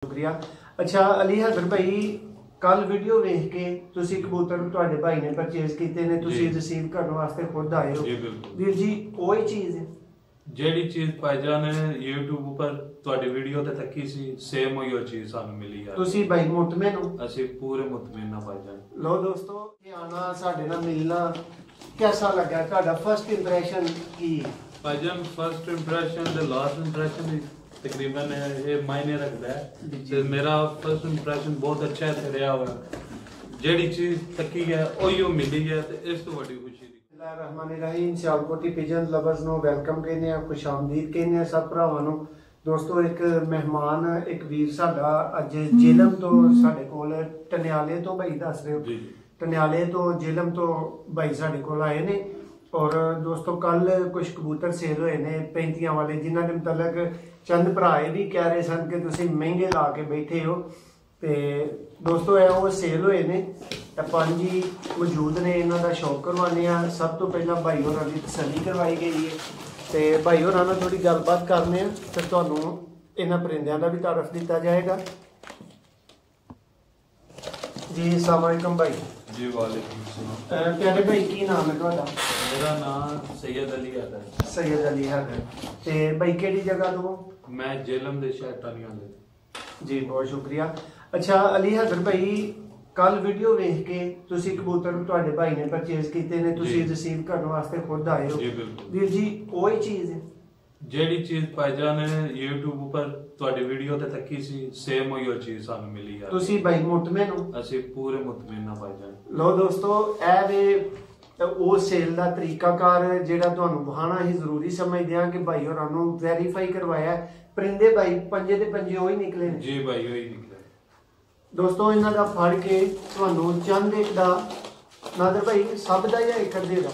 शुक्रिया। अच्छा अली हैदर भाई, कल वीडियो वेख के तुसी कबूतर तुहाडे भाई ने परचेज कीते ने, तुसी रिसीव करने वास्ते खुद आए हो। वीर जी ओही चीज है ਜਿਹੜੀ ਚੀਜ਼ ਭਾਈਜਾਨ ਨੇ YouTube ਉੱਪਰ ਤੁਹਾਡੀ ਵੀਡੀਓ ਤੇ ਤੱਕੀ ਸੀ, ਸੇਮ ਉਹੀ ਚੀਜ਼ ਸਾਨੂੰ ਮਿਲੀ ਆ। ਤੁਸੀਂ ਭਾਈ ਮੁਤਮਿਨ ਹੋ? ਅਸੀਂ ਪੂਰੇ ਮੁਤਮਿਨ ਆ ਭਾਈਜਾਨ। लो दोस्तों, ये आना साडे नाल मिलना कैसा लगा, ਤੁਹਾਡਾ फर्स्ट इंप्रेशन की? ਭਾਈਜਾਨ ਫਰਸਟ ਇੰਪ੍ਰੈਸ਼ਨ ਤੇ ਲਾਸਟ ਇੰਪ੍ਰੈਸ਼ਨ ਤਕਰੀਬਨ ਇਹ ਮਾਇਨੇ ਰੱਖਦਾ ਹੈ ਤੇ ਮੇਰਾ ਫਰਸਟ ਇੰਪ੍ਰੈਸ਼ਨ ਬਹੁਤ ਅੱਛਾ ਹੈ ਰਿਹਾ ਹੋਇਆ। ਜਿਹੜੀ ਚੀਜ਼ ਤੱਕੀ ਹੈ ਉਹੀ ਮਿਲੀ ਹੈ ਤੇ ਇਸ ਤੋਂ ਵੱਡੀ ਖੁਸ਼ੀ ਬਿਸਮਿल्लाहिर्रहमानिर्रहीम। सियालकोटी पिजन लवर्स ਨੂੰ ਵੈਲਕਮ ਕਹਿੰਦੇ ਆ, ਖੁਸ਼ ਆਮਦੀਦ ਕਹਿੰਦੇ ਆ ਸਭ ਭਰਾਵਾਂ ਨੂੰ। ਦੋਸਤੋ ਇੱਕ ਮਹਿਮਾਨ, ਇੱਕ ਵੀਰ ਸਾਡਾ ਅੱਜ ਜੇਲਮ ਤੋਂ ਸਾਡੇ ਕੋਲ, ਟਨਿਆਲੇ ਤੋਂ ਭਾਈ ਦੱਸ ਰਹੇ ਹੋ, ਟਨਿਆਲੇ ਤੋਂ ਜੇਲਮ ਤੋਂ ਭਾਈ ਸਾਡੇ ਕੋਲ ਆਏ ਨੇ। और दोस्तों कल कुछ कबूतर सेल हुए ने 35 वाले, जिन्होंने मतलब चंद भरा भी कह रहे सन कि तुसी महंगे ला के बैठे हो। तो दोस्तों वो सेल हुए ने, 5 ही मौजूद ने, इन्हों का शौक करवाने। सब तो पहला भाई होर की तसल्ली करवाई गई है तो भाई होर थोड़ी गलबात करने, फिर तुहानू इन्होंने परिंदों का भी तारफ दिता जाएगा। जी अस्सलाम वालेकुम भाई। जी वालेकुम अस्सलाम। प्यारे भाई की नाम है तुहाडा? मेरा नाम सैयद अली हैदर। सैयद अली हैदर। ते भाई केड़ी जगह तो? मैं जेलम दे शहर टनियाले। जी बहुत शुक्रिया। अच्छा अली हैदर भाई, कल वीडियो वेख के तुसी कबूतर तुहाडे भाई ने परचेज कीते ने, तुसी रिसीव करने वास्ते खुद आए हो। जी बिल्कुल वीर जी ओही चीज है ਜਿਹੜੀ ਚੀਜ਼ ਭਾਈਜਾਨ ਨੇ YouTube ਉੱਪਰ ਤੁਹਾਡੀ ਵੀਡੀਓ ਤੇ ਤੱਕੀ ਸੀ, ਸੇਮ ਉਹੀ ਚੀਜ਼ ਸਾਨੂੰ ਮਿਲੀ ਆ। ਤੁਸੀਂ ਭਾਈ ਮੁਤਮਿਨ ਹੋ? ਅਸੀਂ ਪੂਰੇ ਮੁਤਮਿਨ ਆ ਭਾਈਜਾਨ। ਲੋ ਦੋਸਤੋ, ਇਹ ਵੇ ਉਹ ਸੇਲ ਦਾ ਤਰੀਕਾਕਾਰ ਜਿਹੜਾ ਤੁਹਾਨੂੰ ਬਹਾਨਾ ਹੀ ਜ਼ਰੂਰੀ ਸਮਝਦੇ ਆ ਕਿ ਭਾਈ ਹੋਰਾਂ ਨੂੰ ਵੈਰੀਫਾਈ ਕਰਵਾਇਆ। परिंदे भाई पंजे दे पंजे ਉਹੀ ਨਿਕਲੇ ਨੇ। ਜੀ ਭਾਈ ਉਹੀ ਨਿਕਲੇ। ਦੋਸਤੋ ਇਹਨਾਂ ਦਾ ਫੜ ਕੇ ਤੁਹਾਨੂੰ ਚੰਦ ਇੱਕ ਦਾ ਨਾਦਰ ਭਾਈ ਸਭ ਦਾ ਜਾਂ ਇੱਕ ਅੱਧੇ ਦਾ?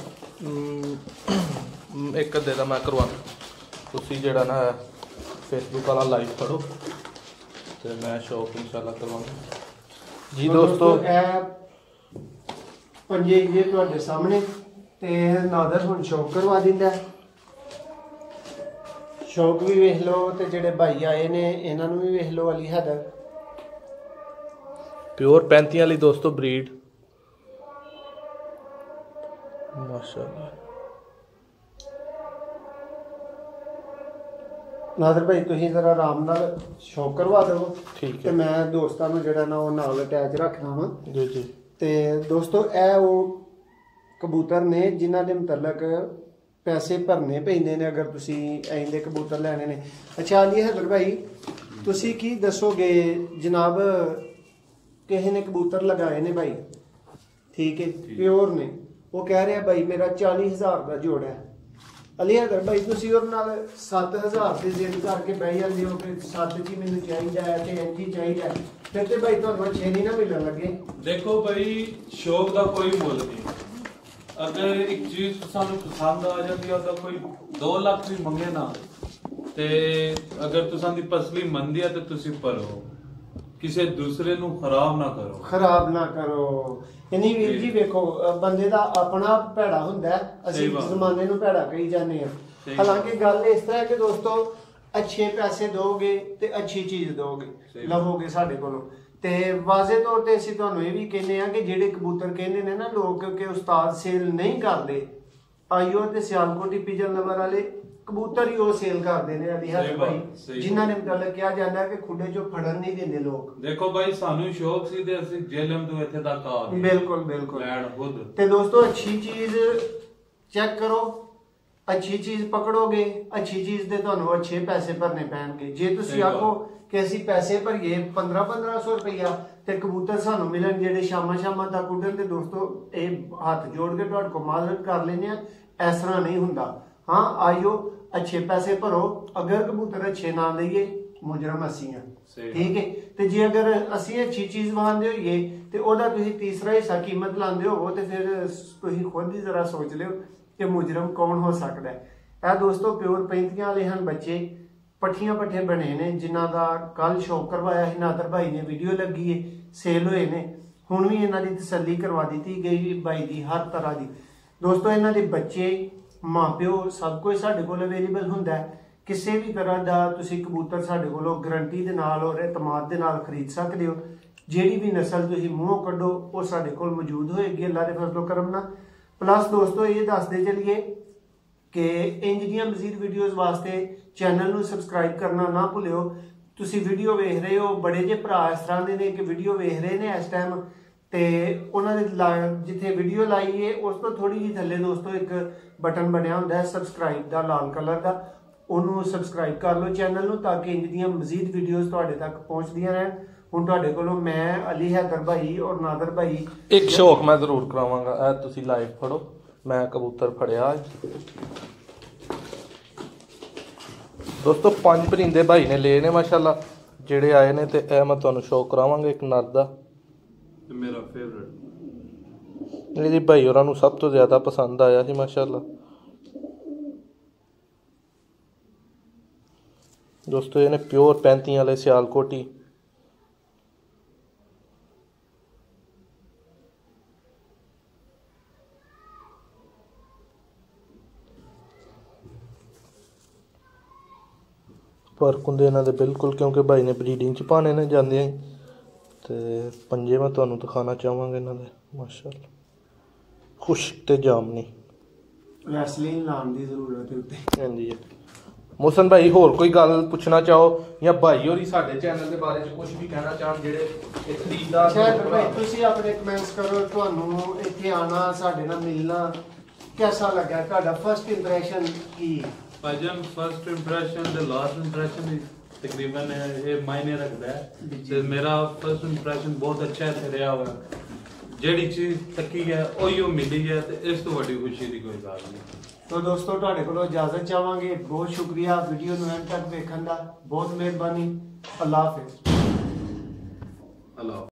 ਇੱਕ ਅੱਧੇ ਦਾ ਮੈਂ ਕਰਵਾ। ਤੁਸੀਂ ਜਿਹੜਾ ਨਾ ਫੇਸਬੁੱਕ ਵਾਲਾ ਲਾਈਵ ਕਰੋ ਤੇ ਮੈਂ ਸ਼ੌਕ ਇਨਸ਼ਾਅੱਲਾ ਕਰਵਾਉਂਗਾ। ਜੀ ਦੋਸਤੋ ਇਹ ਪੰਜੇ ਜੇ ਤੁਹਾਡੇ ਸਾਹਮਣੇ ਤੇ ਨਾਦਰ ਹੁਣ ਸ਼ੌਕ ਕਰਵਾ ਦਿੰਦਾ। ਸ਼ੌਕ ਵੀ ਵੇਖ ਲਓ ਤੇ ਜਿਹੜੇ ਭਾਈ ਆਏ ਨੇ ਇਹਨਾਂ ਨੂੰ ਵੀ ਵੇਖ ਲਓ। ਅਲੀ ਹੈਦਰ ਪਿਓਰ 35 ਵਾਲੀ ਦੋਸਤੋ ਬਰੀਡ, ਮਾਸ਼ਾਅੱਲਾ। ਨਾਦਰ ਭਾਈ ਤੁਸੀਂ ਜ਼ਰਾ ਆਰਾਮ ਨਾਲ ਸ਼ੌਕ ਕਰਵਾ ਦਿਓ। ਠੀਕ ਤੇ ਹੈ। ਮੈਂ ਦੋਸਤਾਂ ਨੂੰ ਜਿਹੜਾ ਨਾ ਉਹ ਨਾਲ ਅਟੈਚ ਰੱਖਣਾ ਵਾ। ਜੀ ਜੀ। ਤੇ ਦੋਸਤੋ ਇਹ ਉਹ ਕਬੂਤਰ ਨੇ ਜਿਨ੍ਹਾਂ ਦੇ ਮੁਤਲਕ ਪੈਸੇ ਭਰਨੇ ਪੈਂਦੇ ਨੇ ਅਗਰ ਤੁਸੀਂ ਐਂ ਦੇ ਕਬੂਤਰ ਲੈਣੇ ਨੇ। ਅੱਛਾ ਅਲੀ ਹੈਦਰ ਭਾਈ, ਤੁਸੀਂ ਕੀ ਦੱਸੋਗੇ? ਜਨਾਬ ਕਿਸੇ ਨੇ ਕਬੂਤਰ ਲਗਾਏ ਨੇ ਭਾਈ, ਠੀਕ ਹੈ, ਪਿਓਰ ਨੇ, ਉਹ ਕਹਿ ਰਿਹਾ ਭਾਈ ਮੇਰਾ 40,000 ਦਾ ਜੋੜ ਹੈ। ਅਲੀ ਹੈਦਰ ਭਾਈ ਤੁਸੀਂ ਉਹਦੇ ਨਾਲ 7,000 ਦੀ ਜ਼ਿੱਦ ਕਰਕੇ ਬਹਿ ਜਾਂਦੇ ਹੋ ਕਿ 7 ਜੀ ਮੈਨੂੰ ਚਾਹੀਦਾ ਹੈ ਤੇ ਇੰਝ ਹੀ ਚਾਹੀਦਾ, ਫਿਰ ਤੇ ਭਾਈ ਤੁਹਾਨੂੰ ਅੱਛੇ ਨਹੀਂ ਨਾ ਮਿਲਣ ਲੱਗੇ। ਦੇਖੋ ਭਾਈ, ਸ਼ੌਕ ਦਾ ਕੋਈ ਮੁੱਲ ਨਹੀਂ। ਅਗਰ ਇੱਕ ਚੀਜ਼ ਸਾਨੂੰ ਪਸੰਦ ਆ ਜਾਂਦੀ ਹੈ ਤਾਂ ਕੋਈ 2 ਲੱਖ ਵੀ ਮੰਗੇ ਨਾ, ਤੇ ਅਗਰ ਤੁਸੀਂ ਦੀ ਪਸਲੀ ਮੰਦੀ ਹੈ ਤੇ ਤੁਸੀਂ ਭਰੋ, ਕਿਸੇ ਦੂਸਰੇ ਨੂੰ ਖਰਾਬ ਨਾ ਕਰੋ। ਖਰਾਬ ਨਾ ਕਰੋ। ਇਨੀ ਵੀਰ ਜੀ ਵੇਖੋ, ਬੰਦੇ ਦਾ ਆਪਣਾ ਭੈੜਾ ਹੁੰਦਾ, ਅਸੀਂ ਜ਼ਮਾਨੇ ਨੂੰ ਭੈੜਾ ਕਹੀ ਜਾਂਦੇ ਆ। ਹਾਲਾਂਕਿ ਗੱਲ ਇਸ ਤਰ੍ਹਾਂ ਹੈ ਕਿ ਦੋਸਤੋ ਅੱਛੇ ਪੈਸੇ ਦੋਗੇ ਤੇ ਅੱਛੀ ਚੀਜ਼ ਦੋਗੇ, ਲਵੋਗੇ ਸਾਡੇ ਕੋਲੋਂ। ਤੇ ਵਾਜ਼ੇ ਤੌਰ ਤੇ ਅਸੀਂ ਤੁਹਾਨੂੰ ਇਹ ਵੀ ਕਹਿੰਦੇ ਆ ਕਿ ਜਿਹੜੇ ਕਬੂਤਰ ਕਹਿੰਦੇ ਨੇ ਨਾ ਲੋਕ ਕਿ ਉਸਤਾਦ ਸੇਲ ਨਹੀਂ ਕਰਦੇ, ਆਈਓ ਤੇ ਸਿਆਲਕੋਟੀ ਪਿਜਨ ਲਵਰ ਵਾਲੇ ਕਬੂਤਰ ਹੀ ਉਹ ਸੇਲ ਕਰਦੇ ਨੇ। ਅਲੀ ਹੈਦਰ ਭਾਈ ਜਿਨ੍ਹਾਂ ਨੇ ਮਤਲਬ ਕਿਹਾ ਜਾਂਦਾ ਕਿ ਖੁੱਡੇ ਚੋਂ ਫੜਨ ਨਹੀਂ ਦਿੰਦੇ ਲੋਕ। ਦੇਖੋ ਭਾਈ, ਸਾਨੂੰ ਸ਼ੌਕ ਸੀ ਤੇ ਅਸੀਂ ਜੇਲਮ ਤੋਂ ਇੱਥੇ ਤੱਕ ਆ ਗਏ। ਬਿਲਕੁਲ ਬਿਲਕੁਲ ਲੈਣ ਖੁਦ। ਤੇ ਦੋਸਤੋ ਅੱਛੀ ਚੀਜ਼ ਚੈੱਕ ਕਰੋ, ਅੱਛੀ ਚੀਜ਼ ਪਕੜੋਗੇ, ਅੱਛੀ ਚੀਜ਼ ਦੇ ਤੁਹਾਨੂੰ ਅੱਛੇ ਪੈਸੇ ਭਰਨੇ ਪੈਣਗੇ। ਜੇ ਤੁਸੀਂ ਆਖੋ ਕਿ ਅਸੀਂ ਪੈਸੇ ਭਰੀਏ 1500 ਰੁਪਇਆ ਤੇ ਕਬੂਤਰ ਸਾਨੂੰ ਮਿਲਣ ਜਿਹੜੇ ਸ਼ਾਮਾਂ ਤੱਕ ਉੱਡਣ, ਤੇ ਦੋਸਤੋ ਇਹ ਹੱਥ ਜੋੜ ਕੇ ਤੁਹਾਡੇ ਕੋਲ ਮਾਜ਼ਰਤ ਕਰ ਲੈਂਦੇ ਆ, ਇਸ ਤਰ੍ਹਾਂ ਨਹੀਂ ਹੁੰਦਾ। ਹਾਂ ਆਇਓ, ਅੱਛੇ ਪੈਸੇ ਭਰੋ। ਅਗਰ ਕਬੂਤਰ ਅੱਛੇ ਨਾ ਲਈਏ ਮੁਜਰਮ ਅਸੀਂ ਆ, ਠੀਕ ਹੈ। ਤੇ ਜੇ ਅਗਰ ਅਸੀਂ ਅੱਛੀ ਚੀਜ਼ ਵਾਂਦੇ ਹੋਈਏ ਤੇ ਉਹਦਾ ਤੁਸੀਂ ਤੀਸਰਾ ਹਿੱਸਾ ਕੀਮਤ ਲਾਉਂਦੇ ਹੋਵੋ ਤੇ ਫਿਰ ਤੁਸੀਂ ਖੁਦ ਹੀ ਜ਼ਰਾ ਸੋਚ ਲਿਓ ਕਿ ਮੁਜਰਮ ਕੌਣ ਹੋ ਸਕਦਾ ਹੈ। ਇਹ ਦੋਸਤੋ ਪਿਓਰ 35 ਵਾਲੇ ਹਨ ਬੱਚੇ, ਪੱਠੀਆਂ ਪੱਠੇ ਬਣੇ ਨੇ, ਜਿਨ੍ਹਾਂ ਦਾ ਕੱਲ ਸ਼ੌਕ ਕਰਵਾਇਆ ਸੀ ਨਾਦਰ ਭਾਈ ਨੇ, ਵੀਡੀਓ ਲੱਗੀ ਹੈ, ਸੇਲ ਹੋਏ ਨੇ। ਹੁਣ ਵੀ ਇਹਨਾਂ ਦੀ ਤਸੱਲੀ ਕਰਵਾ ਦਿੱਤੀ ਗਈ ਬਾਈ ਦੀ ਹਰ ਤਰ੍ਹਾਂ ਦੀ। ਦੋਸਤੋ ਇਹਨਾਂ ਦੇ ਬੱਚੇ, ਮਾਂ ਪਿਓ, ਸਭ ਕੁਝ ਸਾਡੇ ਕੋਲ ਅਵੇਲੇਬਲ ਹੁੰਦਾ ਹੈ। ਕਿਸੇ ਵੀ ਤਰ੍ਹਾਂ ਦਾ ਤੁਸੀਂ ਕਬੂਤਰ ਸਾਡੇ ਕੋਲੋਂ ਗਰੰਟੀ ਦੇ ਨਾਲ ਔਰ ਇਤਮਾਦ ਦੇ ਨਾਲ ਖਰੀਦ ਸਕਦੇ ਹੋ। ਜਿਹੜੀ ਵੀ ਨਸਲ ਤੁਸੀਂ ਮੂੰਹੋਂ ਕੱਢੋ ਉਹ ਸਾਡੇ ਕੋਲ ਮੌਜੂਦ ਹੋਏਗੀ ਅੱਲਾ ਦੇ ਫਜ਼ਲ ਕਰਮ ਨਾਲ। ਪਲੱਸ ਦੋਸਤੋ ਇਹ ਦੱਸਦੇ ਚਲੀਏ ਕਿ ਇੰਜ ਦੀਆਂ ਮਜ਼ੀਦ ਵੀਡੀਓਜ਼ ਵਾਸਤੇ ਚੈਨਲ ਨੂੰ ਸਬਸਕ੍ਰਾਈਬ ਕਰਨਾ ਨਾ ਭੁੱਲਿਓ। ਤੁਸੀਂ ਵੀਡੀਓ ਵੇਖ ਰਹੇ ਹੋ, ਬੜੇ ਜੇ ਭਰਾ ਇਸ ਤਰ੍ਹਾਂ ਦੇ ਨੇ ਕਿ ਵੀਡੀਓ ਵੇਖ ਰਹੇ ਨੇ ਇਸ ਟਾਈਮ ਤੇ ਉਹਨਾਂ ਦੇ ਜਿੱਥੇ ਵੀਡੀਓ ਲਾਈ ਹੈ ਉਸ ਤੋਂ ਥੋੜੀ ਜਿਹੀ ਥੱਲੇ ਦੋਸਤੋ ਇੱਕ ਬਟਨ ਬਣਿਆ ਹੁੰਦਾ ਹੈ ਸਬਸਕ੍ਰਾਈਬ ਦਾ ਲਾਲ ਕਲਰ ਦਾ, ਉਹਨੂੰ ਸਬਸਕ੍ਰਾਈਬ ਕਰ ਲਓ ਚੈਨਲ ਨੂੰ ਤਾਂ ਕਿ ਇੰਜ ਦੀਆਂ ਮਜ਼ੀਦ ਵੀਡੀਓਜ਼ ਤੁਹਾਡੇ ਤੱਕ ਪਹੁੰਚਦੀਆਂ ਰਹਿਣ। ਹੁਣ ਤੁਹਾਡੇ ਕੋਲੋਂ ਮੈਂ ਅਲੀ ਹੈਦਰ ਭਾਈ ਔਰ ਨਾਦਰ ਭਾਈ ਇੱਕ ਸ਼ੌਕ ਮੈਂ ਜ਼ਰੂਰ ਕਰਾਵਾਂਗਾ। ਇਹ ਤੁਸੀਂ ਲਾਈਵ ਫੜੋ, ਮੈਂ ਕਬੂਤਰ ਫੜਿਆ ਦੋਸਤੋ 5 ਪਰਿੰਦੇ ਭਾਈ ਨੇ ਲਏ ਨੇ ਮਾਸ਼ਾਅੱਲਾ ਜਿਹੜੇ ਆਏ ਨੇ ਤੇ ਇਹ ਮੈਂ ਤੁਹਾਨੂੰ ਸ਼ੌਕ ਕਰਾਵਾਂਗਾ ਇੱਕ ਨਰ ਦਾ, ਮੇਰਾ ਫੇਵਰਿਟ ਇਹਦੀ ਭਾਈ ਹੋਰਾਂ ਨੂੰ ਸਭ ਤੋਂ ਜ਼ਿਆਦਾ ਪਸੰਦ ਆਇਆ ਸੀ ਮਾਸ਼ਾਅੱਲਾ। ਦੋਸਤੋ ਇਹਨੇ ਪਿਓਰ 35 ਵਾਲੇ ਸਿਆਲਕੋਟੀ ਫਰਕ ਹੁੰਦੇ ਇਹਨਾਂ ਦੇ ਬਿਲਕੁਲ, ਕਿਉਂਕਿ ਭਾਈ ਨੇ ਬਰੀਡਿੰਗ ਚ ਪਾਣੇ ਨੇ ਜਾਂਦੇ ਆਂ ਤੇ ਪੰਜੇ ਮੈਂ ਤੁਹਾਨੂੰ ਦਿਖਾਣਾ ਚਾਹਾਂਗਾ ਇਹਨਾਂ ਦੇ ਮਾਸ਼ਾਅੱਲਾ ਖੁਸ਼ਕ ਤੇ ਜਾਮਨੀ ਵੈਸਲੀਨ ਲਾਉਣ ਦੀ ਜ਼ਰੂਰਤ ਹੈ ਉੱਤੇ। ਹਾਂਜੀ ਮੋਹਸਨ ਭਾਈ ਹੋਰ ਕੋਈ ਗੱਲ ਪੁੱਛਣਾ ਚਾਹੋ ਜਾਂ ਭਾਈ ਹੋਰੀ ਸਾਡੇ ਚੈਨਲ ਦੇ ਬਾਰੇ ਚ ਕੁਝ ਵੀ ਕਹਿਣਾ ਚਾਹਣ ਜਿਹੜੇ ਇਹ ਖਰੀਦਦਾਰ ਸ਼ਾਇਦ ਭਾਈ ਤੁਸੀਂ ਆਪਣੇ ਕਮੈਂਟਸ ਕਰੋ ਤੁਹਾਨੂੰ ਇੱਥੇ ਆਣਾ ਸਾਡੇ ਨਾਲ ਮਿਲਣਾ ਕਿਹਦਾ ਲੱਗਾ, ਤੁਹਾਡਾ ਫਰਸਟ ਇੰਪ੍ਰੈਸ਼ਨ ਕੀ? ਭਾਈਜਾਨ ਫਰਸਟ ਇੰਪ੍ਰੈਸ਼ਨ ਤੇ ਲਾਸਟ ਇੰਪ੍ਰੈਸ਼ਨ ਹੀ ਤਕਰੀਬਨ ਇਹ ਮਾਇਨੇ ਰੱਖਦਾ ਹੈ ਤੇ ਮੇਰਾ ਫਰਸਟ ਇੰਪ੍ਰੈਸ਼ਨ ਬਹੁਤ ਅੱਛਾ ਇੱਥੇ ਰਿਹਾ ਹੋਇਆ। ਜਿਹੜੀ ਚੀਜ਼ ਤੱਕੀ ਹੈ ਉਹੀ ਮਿਲੀ ਹੈ ਤੇ ਇਸ ਤੋਂ ਵੱਡੀ ਖੁਸ਼ੀ ਦੀ ਕੋਈ ਗੱਲ ਨਹੀਂ। तो दोस्तों ਤੁਹਾਡੇ ਕੋਲੋਂ ਇਜਾਜ਼ਤ ਚਾਹਾਂਗੇ। बहुत शुक्रिया वीडियो ਨੂੰ ਐਂਡ ਤੱਕ ਵੇਖਣ ਦਾ, बहुत ਮਿਹਰਬਾਨੀ। ਅੱਲਾ ਹਾਫਿਜ਼। ਅੱਲਾ